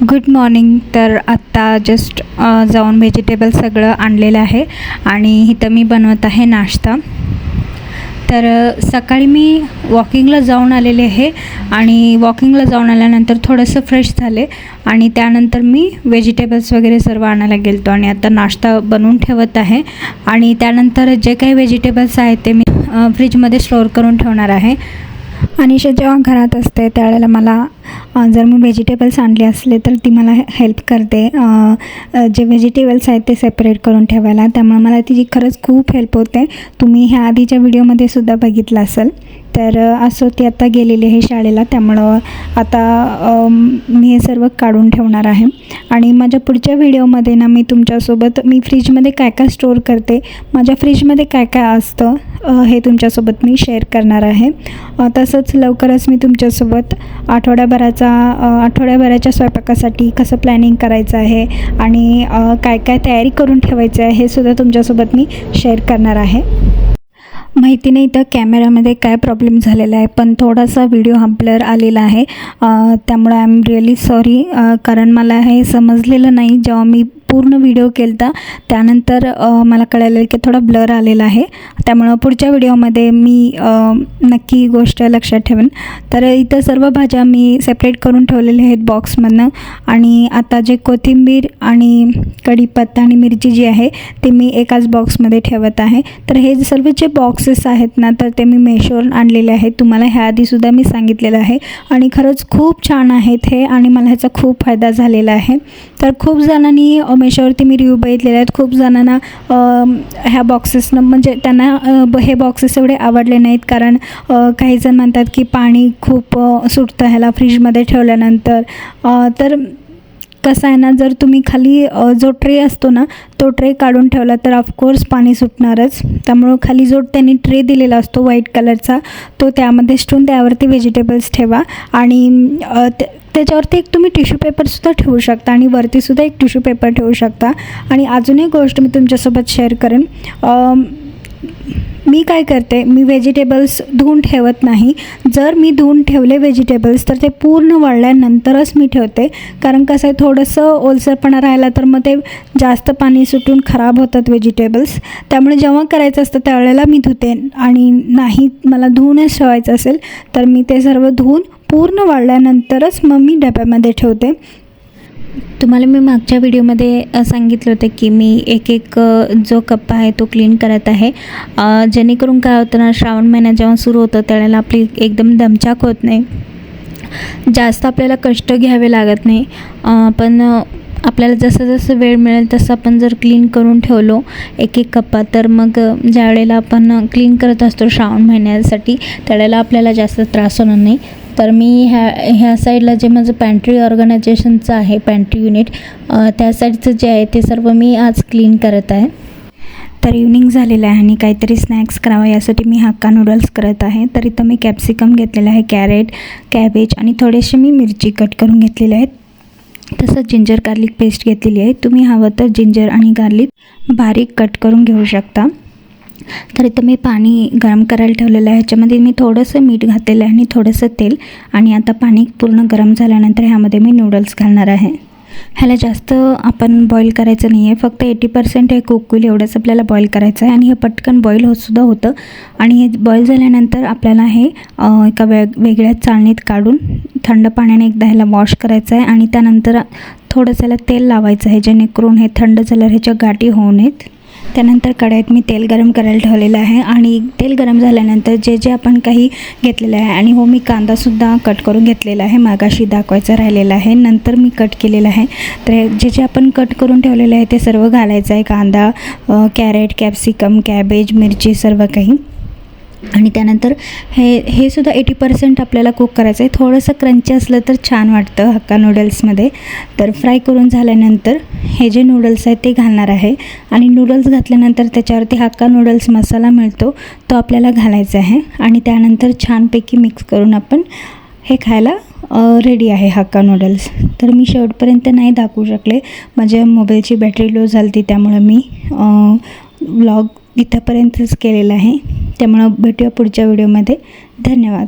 Good morning. तर आत्ता just जाऊन व्हेजिटेबल सगळं आणलेलं आहे आणि इथं मी बनवत आहे नाश्ता. तर सकाळी मी वॉकिंगला जाऊन आलेले आहे आणि वॉकिंगला जाऊन आल्यानंतर थोडंसं फ्रेश झाले आणि त्यानंतर मी व्हेजिटेबल्स वगैरे सर्व आणायला गेलो आणि आता नाश्ता बनवून ठेवत आहे. आणि त्यानंतर जे काही व्हेजिटेबल्स आहेत ते मी फ्रीजमध्ये स्टोअर करून ठेवणार आहे. अनिशा जेव्हा घरात असते त्यावेळेला मला जर मी व्हेजिटेबल्स आणले असले तर ती मला हेल्प करते जे व्हेजिटेबल्स आहेत ते सेपरेट करून ठेवायला. त्यामुळे मला तिची खरंच खूप हेल्प होते. तुम्ही ह्या आधीच्या व्हिडिओमध्ये सुद्धा बघितलं असेल. तर असं ती आत्ता गेलेली आहे शाळेला, त्यामुळं आता मी हे सर्व काढून ठेवणार आहे. आणि माझ्या पुढच्या व्हिडिओमध्ये ना मी तुमच्यासोबत मी फ्रीजमध्ये काय काय स्टोअर करते, माझ्या फ्रीजमध्ये काय काय असतं हे तुमच्यासोबत मी शेअर करणार आहे. तसंच लवकरच मी तुमच्यासोबत आठवड्याभराच्या स्वयंपाकासाठी कसं प्लॅनिंग करायचं आहे आणि काय काय तयारी करून ठेवायचं आहे हे सुद्धा तुमच्यासोबत मी शेअर करणार आहे. माहिती नाही तर कॅमेरामध्ये काय प्रॉब्लेम झालेला आहे, पण थोडासा व्हिडिओ हा ब्लर आलेला आहे. त्यामुळे आय एम रिअली सॉरी, कारण मला हे समजलेलं नाही. जेव्हा मी पूर्ण व्हिडिओ केला त्यानंतर मला कळालं की थोडा ब्लर आलेला आहे. त्यामुळं पुढच्या व्हिडिओमध्ये मी नक्की गोष्ट लक्षात ठेवेन. तर इथं सर्व भाज्या मी सेपरेट करून ठेवलेल्या आहेत बॉक्समधनं. आणि आता जे कोथिंबीर आणि कढीपत्ता आणि मिरची जी आहे ते मी एकाच बॉक्समध्ये ठेवत आहे. तर हे सर्व जे बॉक्सेस आहेत ना तर ते मी मेशोवरून आणलेले आहेत. तुम्हाला ह्या आधीसुद्धा मी सांगितलेलं आहे आणि खरंच खूप छान आहेत हे आणि मला ह्याचा खूप फायदा झालेला आहे. तर खूप जणांनी मेशोवरती मी रिव्ह्यू बघितलेले आहेत. खूप जणांना ह्या बॉक्सेसनं म्हणजे त्यांना हे बॉक्सेस एवढे आवडले नाहीत, कारण काही जण म्हणतात की पाणी खूप सुटतं ह्याला फ्रीजमध्ये ठेवल्यानंतर. तर कसं आहे ना, जर तुम्ही खाली जो ट्रे असतो ना तो ट्रे काढून ठेवला तर ऑफकोर्स पाणी सुटणारच. त्यामुळं खाली जो त्यांनी ट्रे दिलेला असतो व्हाईट कलरचा तो त्यामध्ये ठेवून त्यावरती व्हेजिटेबल्स ठेवा आणि त्याच्यावरती एक तुम्ही टिश्यू पेपरसुद्धा ठेवू शकता आणि वरतीसुद्धा एक टिश्यू पेपर ठेवू शकता. आणि अजून एक गोष्ट मी तुमच्यासोबत शेअर करेन. मी काय करते, मी व्हेजिटेबल्स धुवून ठेवत नाही. जर मी धुवून ठेवले व्हेजिटेबल्स तर ते पूर्ण वाळल्यानंतरच मी ठेवते, कारण कसं आहे थोडंसं ओलसरपणा राहिला तर मग ते जास्त पाणी सुटून खराब होतात व्हेजिटेबल्स. त्यामुळे जेव्हा करायचं असतं त्यावेळेला मी धुते आणि नाही मला धुवूनच ठेवायचं असेल तर मी ते सर्व धुवून पूर्ण वाळल्यानंतरच मग मी डब्यामध्ये ठेवते. तुम्हाला मी मागच्या व्हिडिओमध्ये सांगितलं होतं की मी एक जो कप्पा आहे तो क्लीन करत आहे, जेणेकरून काय होतं ना, श्रावण महिना जेव्हा सुरू होतं त्यावेळेला आपली एकदम दमछाक होत नाही, जास्त आपल्याला कष्ट घ्यावे लागत नाही. पण आपल्याला जसं जसं वेळ मिळेल तसं आपण जर क्लीन करून ठेवलो एक कप्पा तर मग ज्या वेळेला आपण क्लीन करत असतो श्रावण महिन्यासाठी त्यावेळेला आपल्याला जास्त त्रास होणार नाही. तर मी ह्या साईडला जे माझं पॅन्ट्री ऑर्गनायझेशनचं आहे, पॅन्ट्री युनिट, त्या साईडचं जे आहे ते सर्व मी आज क्लीन करत आहे. तर इव्हनिंग झालेलं आहे आणि काहीतरी स्नॅक्स करावं यासाठी मी हक्का नूडल्स करत आहे. तर इथं मी कॅप्सिकम घेतलेलं आहे, कॅरेट, कॅबेज आणि थोडेसे मी मिरची कट करून घेतलेले आहेत. तसंच जिंजर गार्लिक पेस्ट घेतलेली आहे. तुम्ही हवं तर जिंजर आणि गार्लिक बारीक कट करून घेऊ शकता. तर इथं मी पाणी गरम करायला ठेवलेलं आहे. ह्याच्यामध्ये मी थोडंसं मीठ घातलेलं आहे आणि थोडंसं तेल. आणि आता पाणी पूर्ण गरम झाल्यानंतर ह्यामध्ये मी नूडल्स घालणार आहे. ह्याला जास्त आपण बॉईल करायचं नाही आहे, फक्त 80% हे कुक होईल एवढंच आपल्याला बॉईल करायचं आहे. आणि हे पटकन बॉईल होतसुद्धा होतं. आणि हे बॉईल झाल्यानंतर आपल्याला हे एका वेगळ्या चाळणीत काढून थंड पाण्याने एकदा ह्याला वॉश करायचं आहे आणि त्यानंतर थोडंसं ह्याला तेल लावायचं आहे, जेणेकरून हे थंड झाल्यावर ह्याच्या गाठी होऊ नयेत. त्यानंतर कढईत मी तेल गरम करायला ठेवलेलं आहे आणि तेल गरम झाल्यानंतर जे आपण काही घेतलेलं आहे, आणि हो मी कांदासुद्धा कट करून घेतलेला आहे, मागाशी दाखवायचं राहिलेलं आहे, नंतर मी कट केलेलं आहे. तर जे आपण कट करून ठेवलेलं आहे ते सर्व घालायचं आहे, कांदा, कॅरेट, कॅप्सिकम, कॅबेज, मिरची सर्व काही. आणि त्यानंतर हे सुद्धा 80% आपल्याला कुक करायचं आहे. थोडंसं क्रंची असलं तर छान वाटतं हक्का नूडल्समध्ये. तर फ्राय करून झाल्यानंतर हे जे नूडल्स आहेत ते घालणार आहे आणि नूडल्स घातल्यानंतर त्याच्यावरती हक्का नूडल्स मसाला मिळतो तो आपल्याला घालायचा आहे. आणि त्यानंतर छानपैकी मिक्स करून आपण हे खायला रेडी आहे हक्का नूडल्स. तर मी शेवटपर्यंत नाही दाखवू शकले, माझ्या मोबाईलची बॅटरी लो झाली होती, त्यामुळं मी व्लॉग इथंपर्यंतच केलेला आहे. त्यामुळं भेटूया पुढच्या व्हिडिओमध्ये. धन्यवाद.